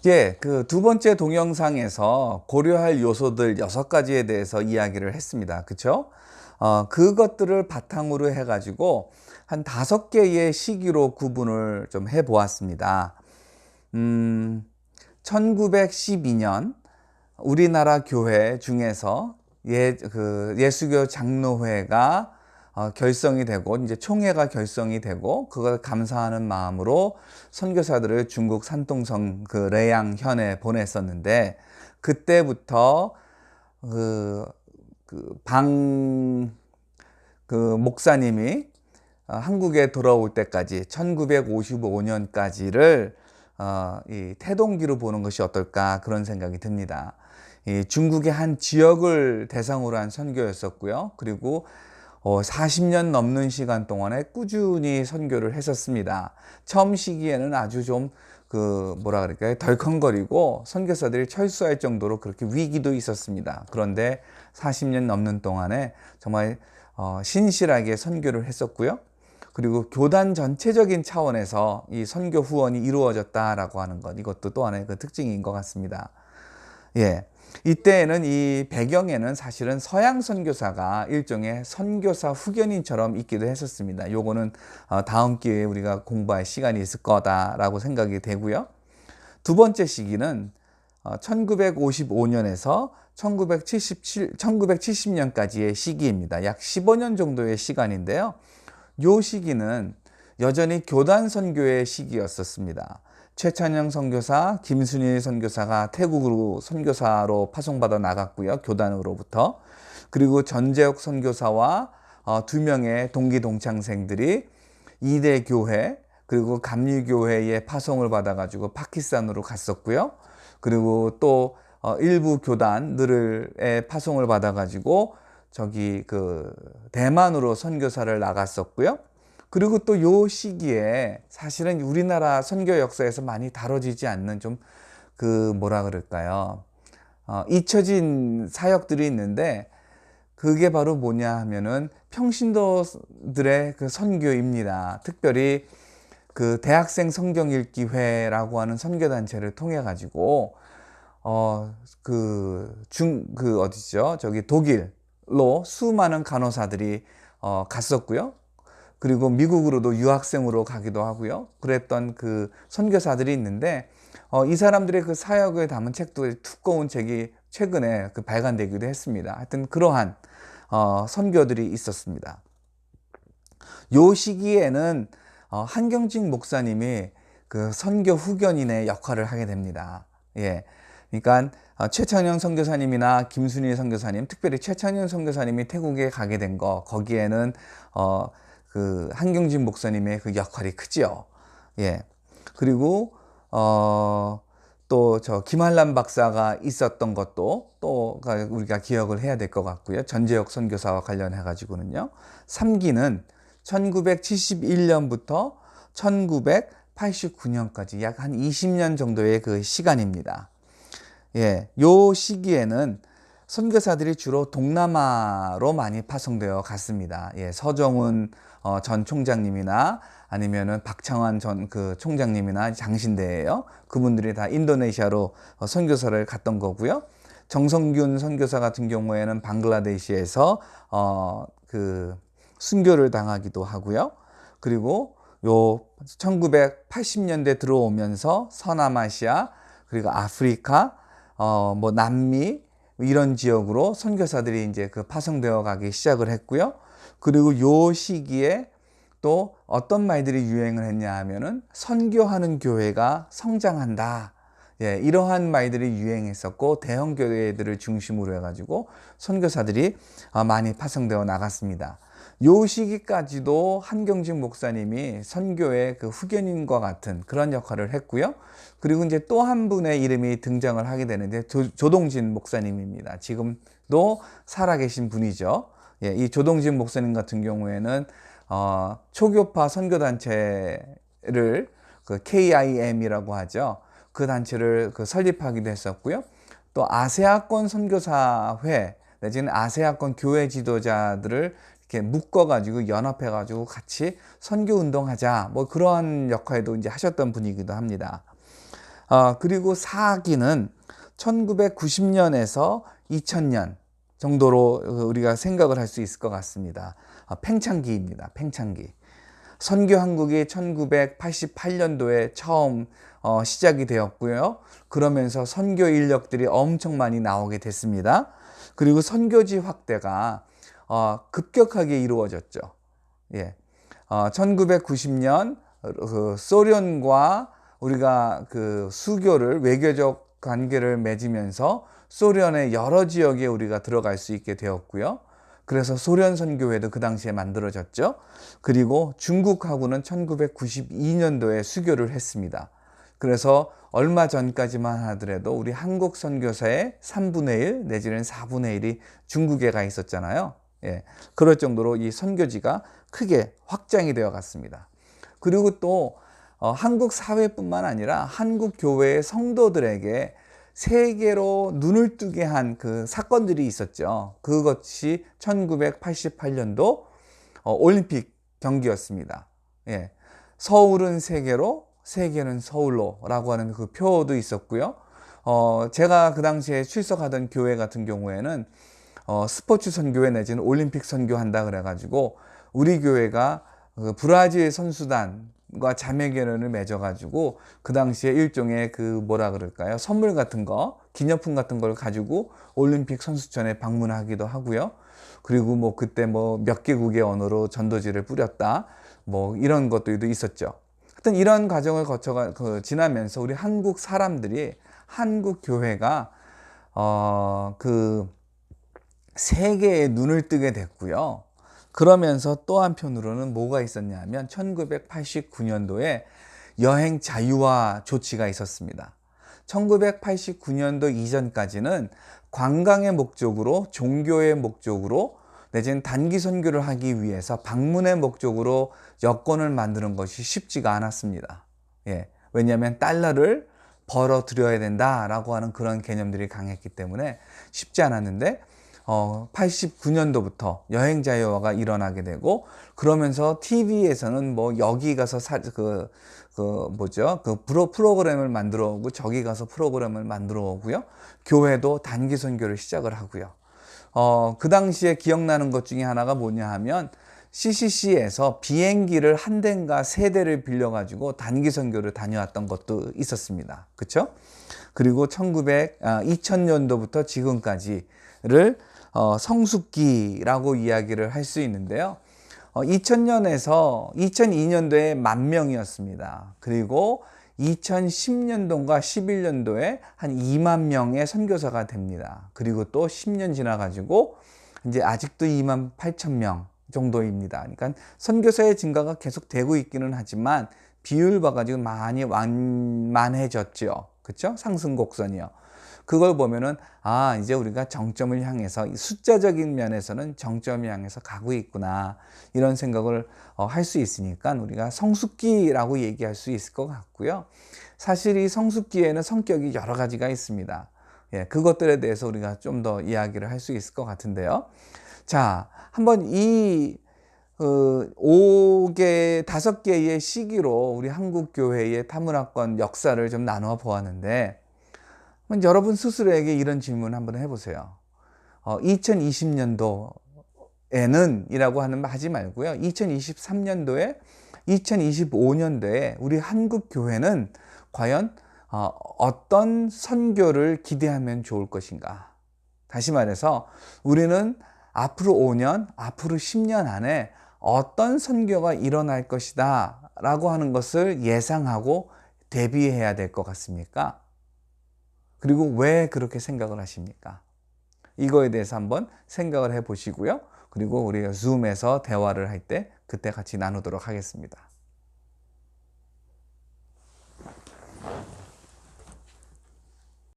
예, 그 두 번째 동영상에서 고려할 요소들 6가지에 대해서 이야기를 했습니다. 그쵸? 그것들을 바탕으로 해가지고 한 5개의 시기로 구분을 좀 해보았습니다. 1912년 우리나라 교회 중에서 예수교 장로회가 결성이 되고 이제 총회가 결성이 되고 그걸 감사하는 마음으로 선교사들을 중국 산둥성 그 레양현에 보냈었는데 그때부터 그, 목사님이 한국에 돌아올 때까지 1955년까지를 이 태동기로 보는 것이 어떨까 그런 생각이 듭니다. 이 중국의 한 지역을 대상으로 한 선교였었고요. 그리고 40년 넘는 시간 동안에 꾸준히 선교를 했었습니다. 처음 시기에는 아주 좀 뭐라 그럴까요? 덜컹거리고 선교사들이 철수할 정도로 그렇게 위기도 있었습니다. 그런데 40년 넘는 동안에 정말 신실하게 선교를 했었고요. 그리고 교단 전체적인 차원에서 이 선교 후원이 이루어졌다라고 하는 것, 이것도 또 하나의 그 특징인 것 같습니다. 예. 이때에는 이 배경에는 사실은 서양 선교사가 일종의 선교사 후견인처럼 있기도 했었습니다. 요거는 다음 기회에 우리가 공부할 시간이 있을 거다라고 생각이 되고요. 두 번째 시기는 1955년에서 1970년까지의 시기입니다. 약 15년 정도의 시간인데요. 요 시기는 여전히 교단 선교의 시기였었습니다. 최찬영 선교사, 김순일 선교사가 태국으로 선교사로 파송받아 나갔고요. 교단으로부터. 그리고 전재욱 선교사와 2명의 동기 동창생들이 이대 교회 그리고 감리교회에 파송을 받아가지고 파키스탄으로 갔었고요. 그리고 또 일부 교단들의 파송을 받아가지고 대만으로 선교사를 나갔었고요. 그리고 또 요 시기에 사실은 우리나라 선교 역사에서 많이 다뤄지지 않는 좀 뭐라 그럴까요? 잊혀진 사역들이 있는데 그게 바로 뭐냐 하면은 평신도들의 그 선교입니다. 특별히 그 대학생 성경 읽기 회라고 하는 선교 단체를 통해 가지고 어디죠? 독일로 수많은 간호사들이 갔었고요. 그리고 미국으로도 유학생으로 가기도 하고요. 그랬던 그 선교사들이 있는데 이 사람들의 그 사역을 담은 책도 두꺼운 책이 최근에 발간되기도 했습니다. 하여튼 그러한 선교들이 있었습니다. 요 시기에는 한경직 목사님이 그 선교 후견인의 역할을 하게 됩니다. 예. 그러니까 최찬영 선교사님이나 김순일 선교사님, 특별히 최찬영 선교사님이 태국에 가게 된 거기에는 한경진 목사님의 그 역할이 크지요. 예. 그리고 또 김한란 박사가 있었던 것도 또 우리가 기억을 해야 될 것 같고요. 전재혁 선교사와 관련해 가지고는요. 3기는 1971년부터 1989년까지 약 한 20년 정도의 그 시간입니다. 예. 요 시기에는 선교사들이 주로 동남아로 많이 파송되어 갔습니다. 예, 서정훈 전 총장님이나 아니면은 박창환 전 총장님이나 장신대예요. 그분들이 다 인도네시아로 선교사를 갔던 거고요. 정성균 선교사 같은 경우에는 방글라데시에서 순교를 당하기도 하고요. 그리고 요 1980년대 들어오면서 서남아시아 그리고 아프리카 남미 이런 지역으로 선교사들이 이제 파송되어 가기 시작을 했고요. 그리고 요 시기에 또 어떤 말들이 유행을 했냐 하면은 선교하는 교회가 성장한다. 예, 이러한 말들이 유행했었고 대형 교회들을 중심으로 해가지고 선교사들이 많이 파송되어 나갔습니다. 요 시기까지도 한경직 목사님이 선교의 그 후견인과 같은 그런 역할을 했고요. 그리고 이제 또 한 분의 이름이 등장을 하게 되는데 조동진 목사님입니다. 지금도 살아계신 분이죠. 예, 이 조동진 목사님 같은 경우에는 초교파 선교단체를 KIM이라고 하죠. 그 단체를 설립하기도 했었고요. 또 아세아권 선교사회 내지는 아세아권 교회 지도자들을 이렇게 묶어가지고 연합해가지고 같이 선교 운동하자 뭐 그러한 역할도 이제 하셨던 분이기도 합니다. 그리고 4기는 1990년에서 2000년 정도로 우리가 생각을 할 수 있을 것 같습니다. 팽창기입니다. 팽창기. 선교 한국이 1988년도에 처음 시작이 되었고요. 그러면서 선교 인력들이 엄청 많이 나오게 됐습니다. 그리고 선교지 확대가 급격하게 이루어졌죠. 예. 1990년 소련과 우리가 그 수교를 외교적 관계를 맺으면서 소련의 여러 지역에 우리가 들어갈 수 있게 되었고요. 그래서 소련 선교회도 그 당시에 만들어졌죠. 그리고 중국하고는 1992년도에 수교를 했습니다. 그래서 얼마 전까지만 하더라도 우리 한국 선교사의 3분의 1 내지는 4분의 1이 중국에 가 있었잖아요. 예, 그럴 정도로 이 선교지가 크게 확장이 되어 갔습니다. 그리고 또 한국 사회뿐만 아니라 한국 교회의 성도들에게 세계로 눈을 뜨게 한 그 사건들이 있었죠. 그것이 1988년도 올림픽 경기였습니다. 예, 서울은 세계로, 세계는 서울로 라고 하는 그 표도 있었고요. 제가 그 당시에 출석하던 교회 같은 경우에는 스포츠 선교회 내지는 올림픽 선교한다 그래가지고 우리 교회가 그 브라질 선수단과 자매결연을 맺어가지고 그 당시에 일종의 그 뭐라 그럴까요? 선물 같은 거, 기념품 같은 걸 가지고 올림픽 선수촌에 방문하기도 하고요. 그리고 뭐 그때 뭐 몇 개국의 언어로 전도지를 뿌렸다. 뭐 이런 것들도 있었죠. 하여튼 이런 과정을 지나면서 우리 한국 사람들이 한국 교회가 그 세계에 눈을 뜨게 됐고요. 그러면서 또 한편으로는 뭐가 있었냐면 1989년도에 여행 자유화 조치가 있었습니다. 1989년도 이전까지는 관광의 목적으로, 종교의 목적으로 내지는 단기 선교를 하기 위해서 방문의 목적으로 여권을 만드는 것이 쉽지가 않았습니다. 예, 왜냐하면 달러를 벌어들여야 된다라고 하는 그런 개념들이 강했기 때문에 쉽지 않았는데 89년도부터 여행 자유화가 일어나게 되고 그러면서 TV에서는 뭐 여기 가서 프로그램을 만들어 오고 저기 가서 프로그램을 만들어 오고요. 교회도 단기 선교를 시작을 하고요. 그 당시에 기억나는 것 중에 하나가 뭐냐 하면 CCC에서 비행기를 한 대인가 세 대를 빌려가지고 단기 선교를 다녀왔던 것도 있었습니다. 그렇죠? 그리고 2000년도부터 지금까지를 성숙기라고 이야기를 할 수 있는데요. 2000년에서 2002년도에 10,000명이었습니다. 그리고 2010년도인가 11년도에 한 2만 명의 선교사가 됩니다. 그리고 또 10년 지나가지고 이제 아직도 28,000명 정도입니다. 그러니까 선교사의 증가가 계속 되고 있기는 하지만 비율 봐가지고 많이 완만해졌죠. 그렇죠? 상승 곡선이요. 그걸 보면은 이제 우리가 정점을 향해서 숫자적인 면에서는 정점을 향해서 가고 있구나 이런 생각을 할 수 있으니까 우리가 성숙기라고 얘기할 수 있을 것 같고요. 사실 이 성숙기에는 성격이 여러 가지가 있습니다. 예, 그것들에 대해서 우리가 좀 더 이야기를 할 수 있을 것 같은데요. 자, 한번 이 5개의 시기로 우리 한국 교회의 타문화권 역사를 좀 나누어 보았는데 여러분 스스로에게 이런 질문 한번 해보세요. 2020년도에는 이라고 하지 말고요. 2023년도에 2025년도에 우리 한국 교회는 과연 어떤 선교를 기대하면 좋을 것인가? 다시 말해서 우리는 앞으로 5년, 앞으로 10년 안에 어떤 선교가 일어날 것이다 라고 하는 것을 예상하고 대비해야 될 것 같습니까? 그리고 왜 그렇게 생각을 하십니까? 이거에 대해서 한번 생각을 해 보시고요. 그리고 우리가 줌에서 대화를 할 때 그때 같이 나누도록 하겠습니다.